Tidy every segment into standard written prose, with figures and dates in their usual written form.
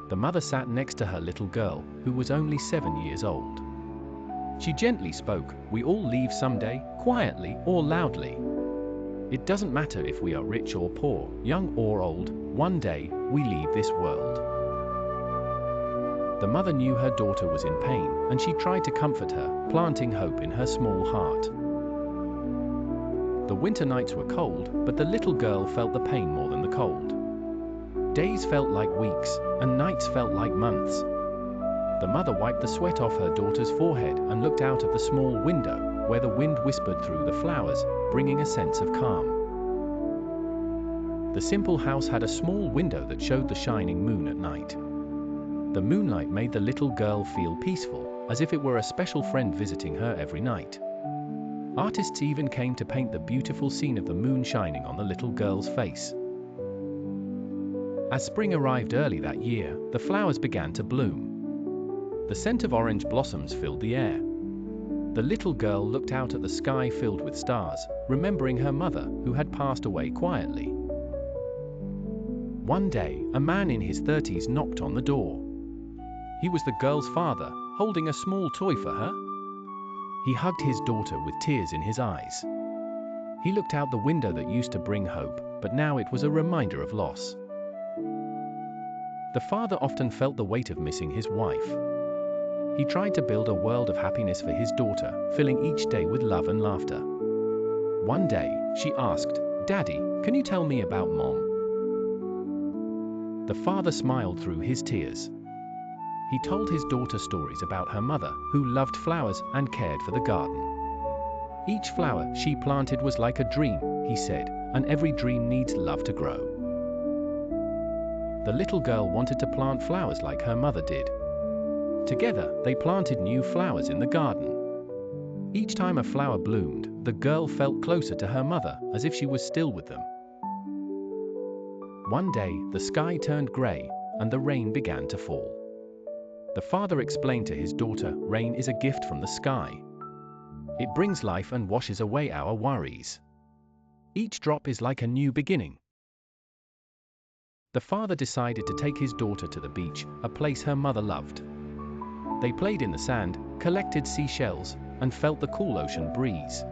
The mother sat next to her little girl, who was only 7 years old. She gently spoke, "We all leave someday, quietly or loudly. It doesn't matter if we are rich or poor, young or old, one day, we leave this world." The mother knew her daughter was in pain, and she tried to comfort her, planting hope in her small heart. The winter nights were cold, but the little girl felt the pain more than the cold. Days felt like weeks, and nights felt like months. The mother wiped the sweat off her daughter's forehead and looked out of the small window, where the wind whispered through the flowers, bringing a sense of calm. The simple house had a small window that showed the shining moon at night. The moonlight made the little girl feel peaceful, as if it were a special friend visiting her every night. Artists even came to paint the beautiful scene of the moon shining on the little girl's face. As spring arrived early that year, the flowers began to bloom. The scent of orange blossoms filled the air. The little girl looked out at the sky filled with stars, remembering her mother, who had passed away quietly. One day, a man in his 30s knocked on the door. He was the girl's father, holding a small toy for her. He hugged his daughter with tears in his eyes. He looked out the window that used to bring hope, but now it was a reminder of loss. The father often felt the weight of missing his wife. He tried to build a world of happiness for his daughter, filling each day with love and laughter. One day, she asked, "Daddy, can you tell me about Mom?" The father smiled through his tears. He told his daughter stories about her mother, who loved flowers and cared for the garden. "Each flower she planted was like a dream," he said, "and every dream needs love to grow." The little girl wanted to plant flowers like her mother did. Together, they planted new flowers in the garden. Each time a flower bloomed, the girl felt closer to her mother, as if she was still with them. One day, the sky turned gray, and the rain began to fall. The father explained to his daughter, "Rain is a gift from the sky. It brings life and washes away our worries. Each drop is like a new beginning." The father decided to take his daughter to the beach, a place her mother loved. They played in the sand, collected seashells, and felt the cool ocean breeze.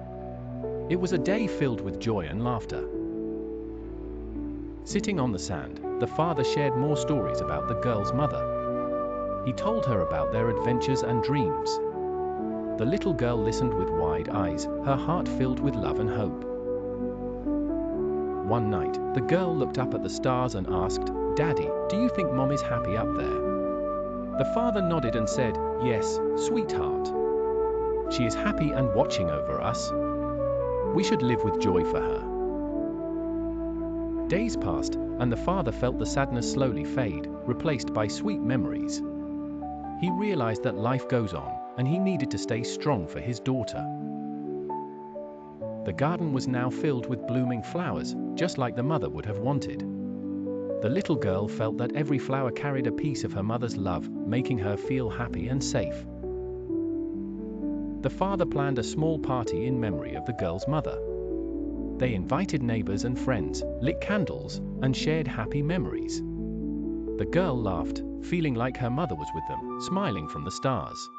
It was a day filled with joy and laughter. Sitting on the sand, the father shared more stories about the girl's mother. He told her about their adventures and dreams. The little girl listened with wide eyes, her heart filled with love and hope. One night, the girl looked up at the stars and asked, "Daddy, do you think Mom is happy up there?" The father nodded and said, "Yes, sweetheart. She is happy and watching over us. We should live with joy for her." Days passed, and the father felt the sadness slowly fade, replaced by sweet memories. He realized that life goes on, and he needed to stay strong for his daughter. The garden was now filled with blooming flowers, just like the mother would have wanted. The little girl felt that every flower carried a piece of her mother's love, making her feel happy and safe. The father planned a small party in memory of the girl's mother. They invited neighbors and friends, lit candles, and shared happy memories. The girl laughed, feeling like her mother was with them, smiling from the stars.